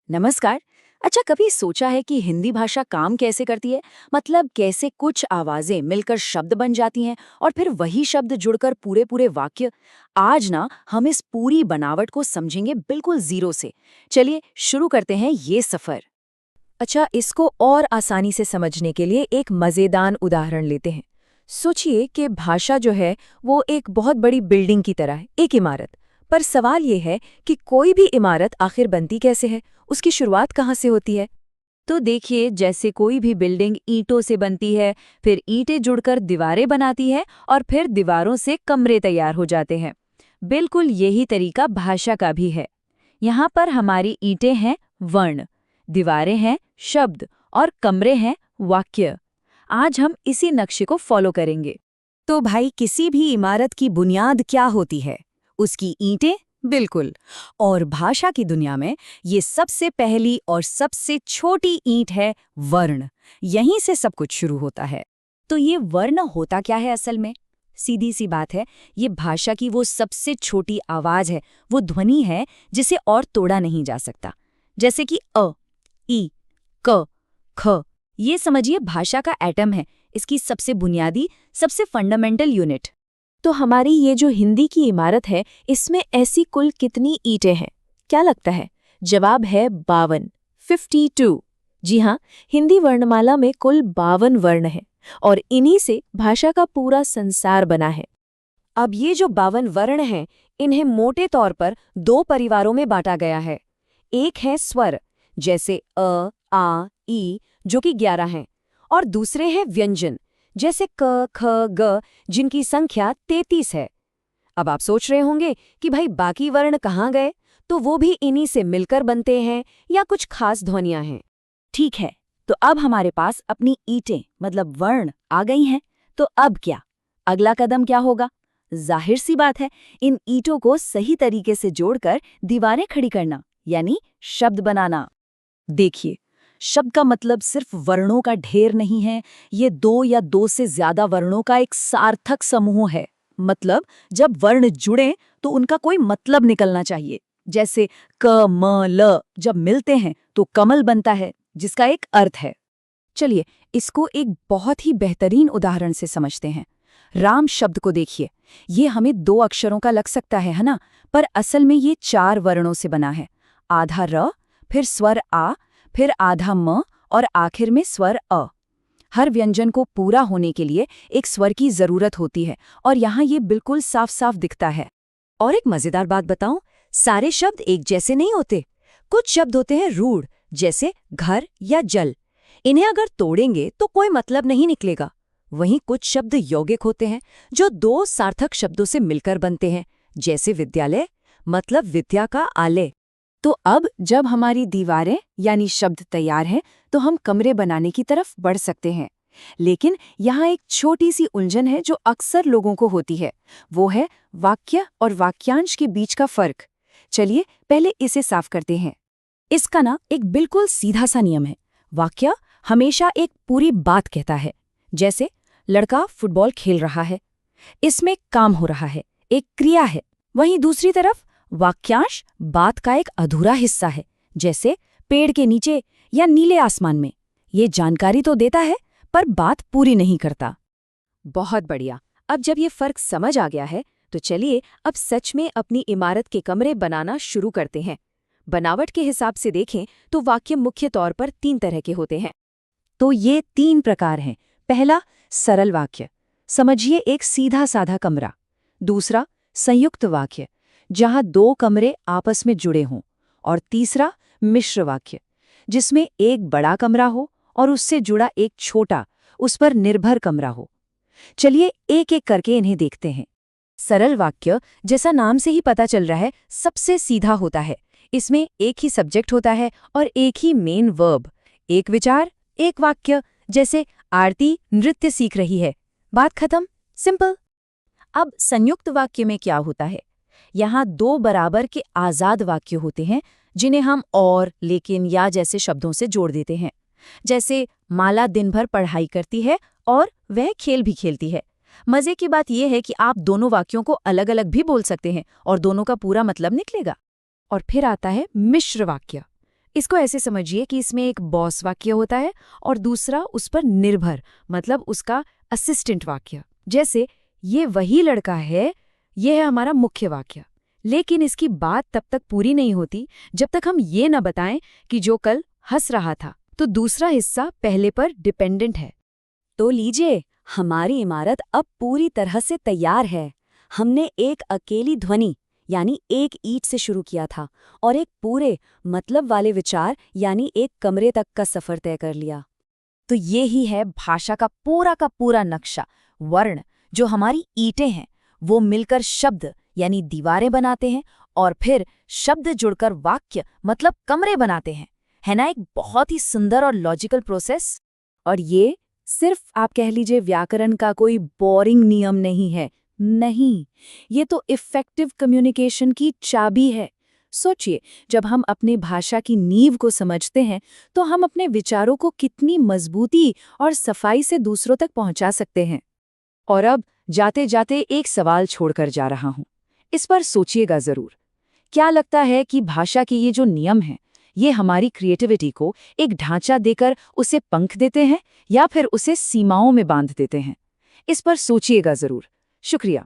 नमस्कार। अच्छा, कभी सोचा है कि हिंदी भाषा काम कैसे करती है? मतलब कैसे कुछ आवाजें मिलकर शब्द बन जाती हैं और फिर वही शब्द जुड़कर पूरे पूरे वाक्य। आज ना हम इस पूरी बनावट को समझेंगे बिल्कुल जीरो से। चलिए शुरू करते हैं ये सफर। अच्छा, इसको और आसानी से समझने के लिए एक मज़ेदार उदाहरण लेते हैं। सोचिए कि भाषा जो है वो एक बहुत बड़ी बिल्डिंग की तरह है, एक इमारत। पर सवाल ये है कि कोई भी इमारत आखिर बनती कैसे है, उसकी शुरुआत कहाँ से होती है। तो देखिए, जैसे कोई भी बिल्डिंग ईंटों से बनती है, फिर ईंटें जुड़कर दीवारें बनाती है और फिर दीवारों से कमरे तैयार हो जाते हैं। बिल्कुल यही तरीका भाषा का भी है। यहाँ पर हमारी ईंटें हैं वर्ण, दीवारें हैं शब्द और कमरे हैं वाक्य। आज हम इसी नक्शे को फॉलो करेंगे। तो भाई, किसी भी इमारत की बुनियाद क्या होती है? उसकी ईंटें। बिल्कुल। और भाषा की दुनिया में ये सबसे पहली और सबसे छोटी ईंट है वर्ण। यहीं से सब कुछ शुरू होता है। तो ये वर्ण होता क्या है असल में? सीधी सी बात है, ये भाषा की वो सबसे छोटी आवाज है, वो ध्वनि है जिसे और तोड़ा नहीं जा सकता। जैसे कि अ, ई, क, ख। ये समझिए भाषा का एटम है, इसकी सबसे बुनियादी, सबसे फंडामेंटल यूनिट। तो हमारी ये जो हिंदी की इमारत है, इसमें ऐसी कुल कितनी ईंटें हैं? क्या लगता है? जवाब है 52, 52। जी हाँ, हिंदी वर्णमाला में कुल 52 वर्ण हैं और इन्हीं से भाषा का पूरा संसार बना है। अब ये जो 52 वर्ण हैं, इन्हें मोटे तौर पर दो परिवारों में बांटा गया है। एक है स्वर, जैसे अ, आ, ई, जो कि 11 हैं, और दूसरे हैं व्यंजन, जैसे क, ख, ग, जिनकी संख्या 33 है। अब आप सोच रहे होंगे कि भाई बाकी वर्ण कहाँ गए? तो वो भी इन्हीं से मिलकर बनते हैं या कुछ खास ध्वनियां हैं। ठीक है, तो अब हमारे पास अपनी ईंटें मतलब वर्ण आ गई हैं। तो अब क्या? अगला कदम क्या होगा? जाहिर सी बात है, इन ईंटों को सही तरीके से जोड़कर दीवारें खड़ी करना, यानी शब्द बनाना। देखिए, शब्द का मतलब सिर्फ वर्णों का ढेर नहीं है, ये दो या दो से ज्यादा वर्णों का एक सार्थक समूह है। मतलब जब वर्ण जुड़े तो उनका कोई मतलब निकलना चाहिए। जैसे क, म, ल जब मिलते हैं तो कमल बनता है, जिसका एक अर्थ है। चलिए, इसको एक बहुत ही बेहतरीन उदाहरण से समझते हैं। राम शब्द को देखिए। ये हमें दो अक्षरों का लग सकता है ना? पर असल में ये 4 वर्णों से बना है। आधा र, फिर स्वर आ, फिर आधा म और आखिर में स्वर अ। हर व्यंजन को पूरा होने के लिए एक स्वर की जरूरत होती है और यहाँ ये बिल्कुल साफ साफ दिखता है। और एक मजेदार बात बताऊं, सारे शब्द एक जैसे नहीं होते। कुछ शब्द होते हैं रूढ़, जैसे घर या जल। इन्हें अगर तोड़ेंगे तो कोई मतलब नहीं निकलेगा। वहीं कुछ शब्द यौगिक होते हैं, जो दो सार्थक शब्दों से मिलकर बनते हैं, जैसे विद्यालय मतलब विद्या का आलय। तो अब जब हमारी दीवारें यानी शब्द तैयार हैं, तो हम कमरे बनाने की तरफ बढ़ सकते हैं। लेकिन यहाँ एक छोटी सी उलझन है जो अक्सर लोगों को होती है। वो है वाक्य और वाक्यांश के बीच का फर्क। चलिए पहले इसे साफ करते हैं। इसका ना एक बिल्कुल सीधा सा नियम है। वाक्य हमेशा एक पूरी बात कहता है। जैसे लड़का फुटबॉल खेल रहा है, इसमें काम हो रहा है, एक क्रिया है। वहीं दूसरी तरफ वाक्यांश बात का एक अधूरा हिस्सा है, जैसे पेड़ के नीचे या नीले आसमान में। ये जानकारी तो देता है पर बात पूरी नहीं करता। बहुत बढ़िया। अब जब ये फर्क समझ आ गया है, तो चलिए अब सच में अपनी इमारत के कमरे बनाना शुरू करते हैं। बनावट के हिसाब से देखें तो वाक्य मुख्य तौर पर 3 तरह के होते हैं। तो ये 3 प्रकार हैं। पहला, सरल वाक्य, समझिए एक सीधा साधा कमरा। दूसरा, संयुक्त वाक्य, जहां 2 कमरे आपस में जुड़े हों। और तीसरा, मिश्र वाक्य, जिसमें एक बड़ा कमरा हो और उससे जुड़ा एक छोटा, उस पर निर्भर कमरा हो। चलिए एक एक करके इन्हें देखते हैं। सरल वाक्य, जैसा नाम से ही पता चल रहा है, सबसे सीधा होता है। इसमें एक ही सब्जेक्ट होता है और एक ही मेन वर्ब। एक विचार, एक वाक्य, जैसे आरती नृत्य सीख रही है। बात खत्म, सिंपल। अब संयुक्त वाक्य में क्या होता है? यहाँ 2 बराबर के आजाद वाक्य होते हैं, जिन्हें हम और, लेकिन या जैसे शब्दों से जोड़ देते हैं। जैसे माला दिन भर पढ़ाई करती है और वह खेल भी खेलती है। मजे की बात यह है कि आप दोनों वाक्यों को अलग अलग भी बोल सकते हैं और दोनों का पूरा मतलब निकलेगा। और फिर आता है मिश्र वाक्य। इसको ऐसे समझिए कि इसमें एक बॉस वाक्य होता है और दूसरा उस पर निर्भर, मतलब उसका असिस्टेंट वाक्य। जैसे ये वही लड़का है, ये है हमारा मुख्य वाक्य। लेकिन इसकी बात तब तक पूरी नहीं होती जब तक हम ये न बताएं कि जो कल हंस रहा था। तो दूसरा हिस्सा पहले पर डिपेंडेंट है। तो लीजिए, हमारी इमारत अब पूरी तरह से तैयार है। हमने एक अकेली ध्वनि यानी एक ईंट से शुरू किया था और एक पूरे मतलब वाले विचार यानी एक कमरे तक का सफर तय कर लिया। तो ये ही है भाषा का पूरा नक्शा। वर्ण, जो हमारी ईंटें हैं, वो मिलकर शब्द यानी दीवारें बनाते हैं और फिर शब्द जुड़कर वाक्य मतलब कमरे बनाते हैं। है ना एक बहुत ही सुंदर और लॉजिकल प्रोसेस। और ये सिर्फ आप कह लीजिए व्याकरण का कोई बोरिंग नियम नहीं है। नहीं, ये तो इफ़ेक्टिव कम्युनिकेशन की चाबी है। सोचिए, जब हम अपने भाषा की नींव को समझते हैं तो हम अपने विचारों को कितनी मजबूती और सफाई से दूसरों तक पहुंचा सकते हैं। और अब जाते जाते एक सवाल छोड़कर जा रहा हूं, इस पर सोचिएगा जरूर। क्या लगता है कि भाषा के ये जो नियम हैं, ये हमारी क्रिएटिविटी को एक ढांचा देकर उसे पंख देते हैं या फिर उसे सीमाओं में बांध देते हैं? इस पर सोचिएगा जरूर। शुक्रिया।